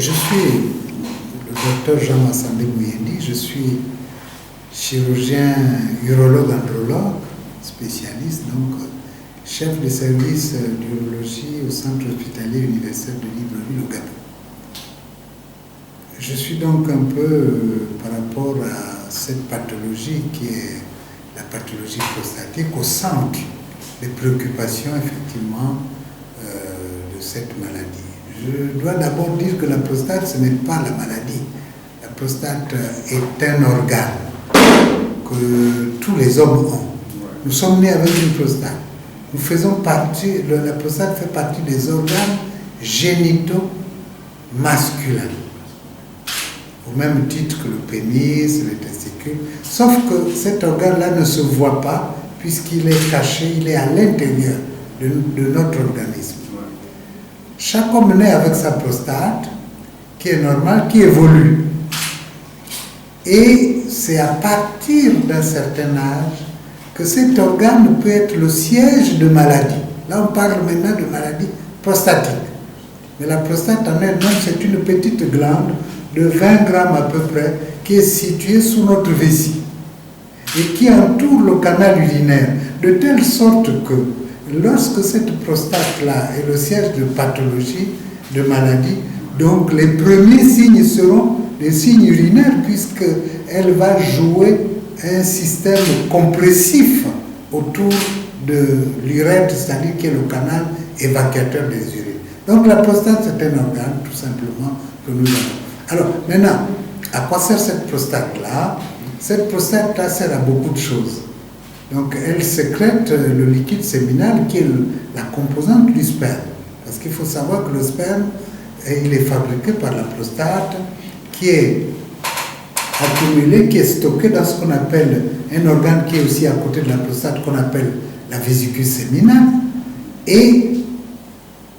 je suis le docteur Jean-Massambé Mouyendi, je suis chirurgien urologue-andrologue, spécialiste, donc chef de service d'urologie au centre hospitalier universitaire de Libreville au Gabon. Je suis donc un peu, par rapport à cette pathologie qui est la pathologie prostatique, au centre des préoccupations effectivement de cette maladie. Je dois d'abord dire que la prostate, ce n'est pas la maladie. La prostate est un organe que tous les hommes ont. Nous sommes nés avec une prostate. Nous faisons partie, la prostate fait partie des organes génitaux masculins, au même titre que le pénis, les testicules, sauf que cet organe-là ne se voit pas puisqu'il est caché, il est à l'intérieur de notre organisme. Chaque homme naît avec sa prostate, qui est normale, qui évolue. Et c'est à partir d'un certain âge que cet organe peut être le siège de maladie. Là, on parle maintenant de maladie prostatique. Mais la prostate en elle-même, c'est une petite glande de 20 grammes à peu près, qui est située sous notre vessie et qui entoure le canal urinaire, de telle sorte que lorsque cette prostate-là est le siège de pathologie, de maladie, donc les premiers signes seront des signes urinaires, puisqu'elle va jouer un système compressif autour de l'urètre, c'est-à-dire qui est le canal évacuateur des urines. Donc la prostate, c'est un organe, tout simplement, que nous avons. Alors, maintenant, à quoi sert cette prostate-là? Cette prostate-là sert à beaucoup de choses. Donc, elle sécrète le liquide séminal qui est la composante du sperme. Parce qu'il faut savoir que le sperme, il est fabriqué par la prostate, qui est accumulé, qui est stocké dans ce qu'on appelle un organe qui est aussi à côté de la prostate, qu'on appelle la vésicule séminale. Et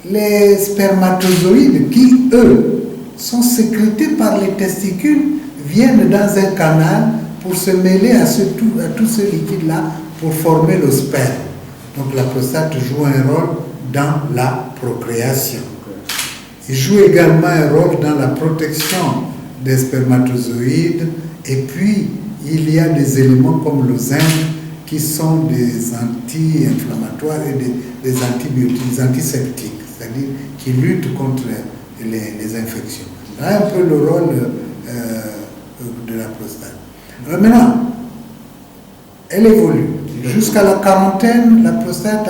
les spermatozoïdes qui, eux, sont sécrétés par les testicules, viennent dans un canal pour se mêler à tout ce liquide-là pour former le sperme. Donc la prostate joue un rôle dans la procréation. Il joue également un rôle dans la protection des spermatozoïdes, et puis il y a des éléments comme le zinc qui sont des anti-inflammatoires et des antibiotiques, des antiseptiques, c'est-à-dire qui luttent contre les infections. Voilà un peu le rôle de la prostate. Alors maintenant, elle évolue. Jusqu'à la quarantaine, la prostate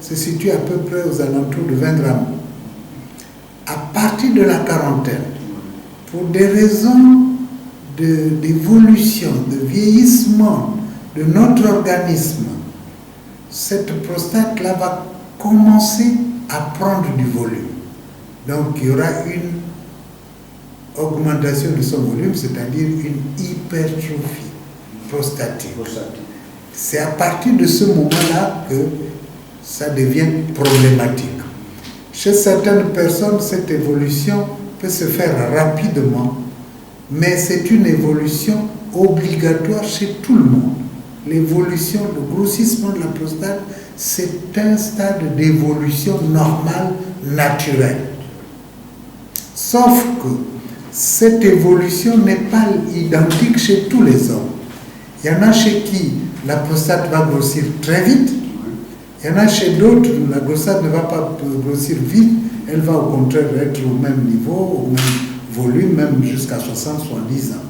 se situe à peu près aux alentours de 20 grammes. À partir de la quarantaine, pour des raisons d'évolution, de vieillissement de notre organisme, cette prostate-là va commencer à prendre du volume. Donc il y aura une augmentation de son volume, c'est-à-dire une hypertrophie prostatique. C'est à partir de ce moment-là que ça devient problématique. Chez certaines personnes, cette évolution peut se faire rapidement, mais c'est une évolution obligatoire chez tout le monde. L'évolution, le grossissement de la prostate, c'est un stade d'évolution normale, naturelle. Sauf que cette évolution n'est pas identique chez tous les hommes. Il y en a chez qui la prostate va grossir très vite. Il y en a chez d'autres où la prostate ne va pas grossir vite. Elle va au contraire être au même niveau, au même volume, même jusqu'à 60-70 ans.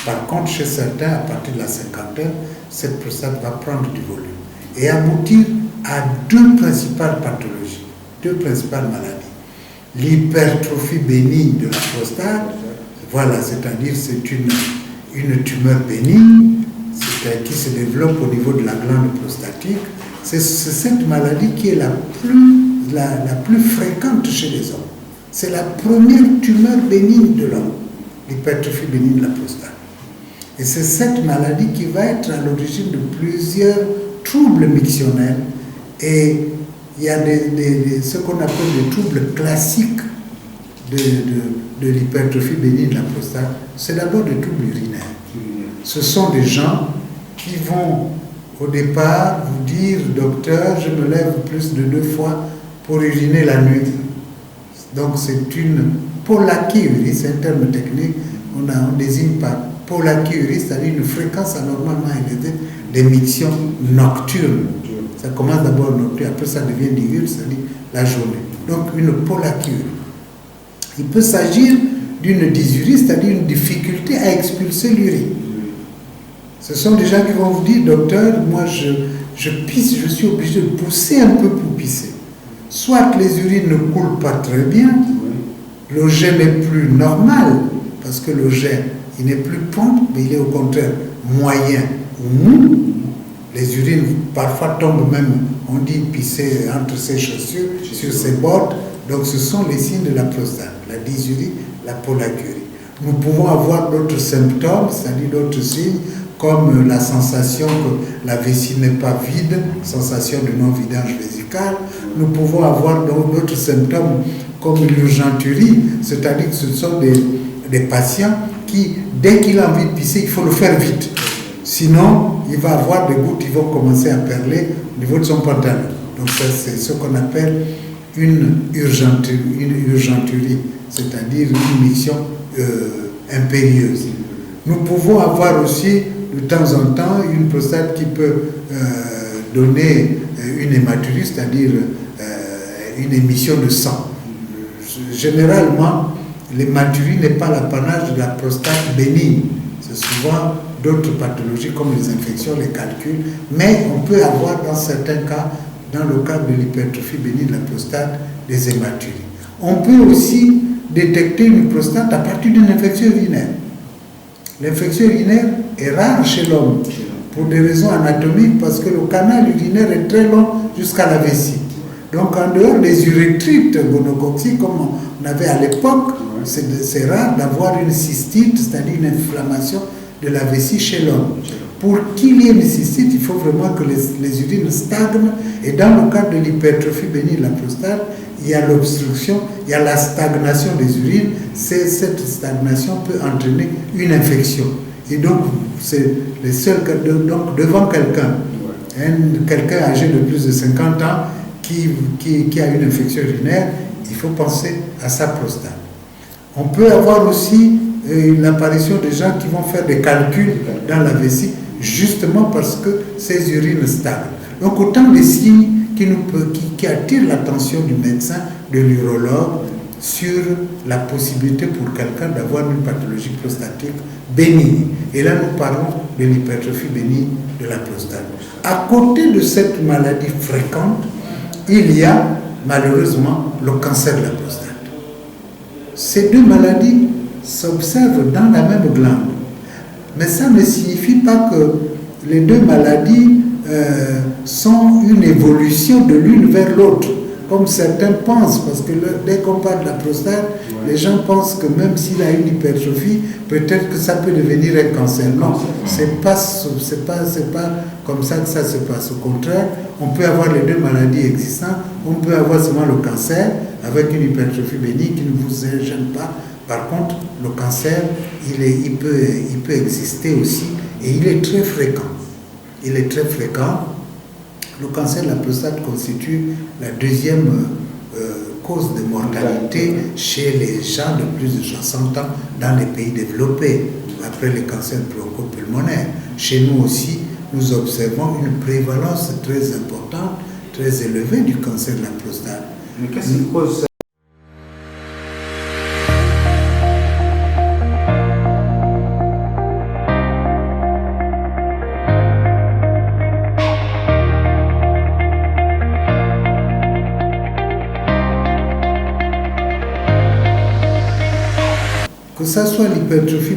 Par contre, chez certains, à partir de la cinquantaine, cette prostate va prendre du volume et aboutir à deux principales pathologies, deux principales maladies. L'hypertrophie bénigne de la prostate, voilà, c'est-à-dire c'est une tumeur bénigne qui se développe au niveau de la glande prostatique. C'est cette maladie qui est la plus fréquente chez les hommes. C'est la première tumeur bénigne de l'homme, l'hypertrophie bénigne de la prostate. Et c'est cette maladie qui va être à l'origine de plusieurs troubles mictionnels. Et il y a ce qu'on appelle des troubles classiques de l'hypertrophie bénigne de la prostate. C'est d'abord des troubles urinaires. Ce sont des gens qui vont au départ vous dire « Docteur, je me lève plus de 2 fois pour uriner la nuit ». Donc c'est une polachyurie, c'est un terme technique, on désigne par polachyurie, c'est-à-dire une fréquence anormalement élevée d'émission nocturne. Ça commence d'abord nocturne, après ça devient diurne, c'est-à-dire la journée. Donc une polachyurie. Il peut s'agir d'une dysurie, c'est-à-dire une difficulté à expulser l'urine. Ce sont des gens qui vont vous dire, docteur, moi je pisse, je suis obligé de pousser un peu pour pisser. Soit les urines ne coulent pas très bien, le jet n'est plus normal, parce que le jet, il n'est plus prompt, mais il est au contraire moyen ou mou. Les urines parfois tombent même, on dit pisser entre ses chaussures, sur ses bottes. Donc ce sont les signes de la prostate, la dysurie, la polachyurie. Nous pouvons avoir d'autres symptômes, c'est-à-dire d'autres signes, comme la sensation que la vessie n'est pas vide, sensation de non-vidange vésicale. Nous pouvons avoir d'autres symptômes comme l'urgenturie, c'est-à-dire que ce sont des patients qui, dès qu'il a envie de pisser, il faut le faire vite. Sinon, il va avoir des gouttes qui vont commencer à perler au niveau de son pantalon. Donc ça, c'est ce qu'on appelle une urgenturie, c'est-à-dire une mission impérieuse. Nous pouvons avoir aussi, de temps en temps, une prostate qui peut donner une hématurie, c'est-à-dire une émission de sang. Généralement, l'hématurie n'est pas l'apanage de la prostate bénigne. C'est souvent d'autres pathologies comme les infections, les calculs, mais on peut avoir dans certains cas, dans le cadre de l'hypertrophie bénigne de la prostate, des hématuries. On peut aussi détecter une prostate à partir d'une infection urinaire. L'infection urinaire est rare chez l'homme pour des raisons anatomiques parce que le canal urinaire est très long jusqu'à la vessie. Donc en dehors des urétrites gonococciques comme on avait à l'époque, c'est rare d'avoir une cystite, c'est-à-dire une inflammation de la vessie chez l'homme. Pour qu'il y ait une cystite, il faut vraiment que les urines stagnent. Et dans le cadre de l'hypertrophie bénigne de la prostate, il y a l'obstruction, il y a la stagnation des urines. Cette stagnation peut entraîner une infection. Et donc, c'est les seuls cas. Donc, devant quelqu'un, quelqu'un âgé de plus de 50 ans qui a une infection urinaire, il faut penser à sa prostate. On peut avoir aussi l'apparition de gens qui vont faire des calculs dans la vessie, justement parce que ces urines stagnent. Donc autant de signes qui attirent l'attention du médecin, de l'urologue, sur la possibilité pour quelqu'un d'avoir une pathologie prostatique bénigne. Et là, nous parlons de l'hypertrophie bénigne de la prostate. À côté de cette maladie fréquente, il y a malheureusement le cancer de la prostate. Ces deux maladies s'observent dans la même glande. Mais ça ne signifie pas que les deux maladies sont une évolution de l'une vers l'autre, comme certains pensent, parce que dès qu'on parle de la prostate, les gens pensent que même s'il a une hypertrophie, peut-être que ça peut devenir un cancer. Non, c'est pas comme ça que ça se passe. Au contraire, on peut avoir les deux maladies existantes, on peut avoir seulement le cancer avec une hypertrophie bénigne qui ne vous gêne pas. Par contre, le cancer, il peut exister aussi et il est très fréquent. Il est très fréquent. Le cancer de la prostate constitue la deuxième cause de mortalité chez les gens de plus de 60 ans dans les pays développés, après les cancers bronchopulmonaires. Chez nous aussi, nous observons une prévalence très importante, très élevée du cancer de la prostate. Mais qu'est-ce qui cause ça? Que ça soit l'hypertrophie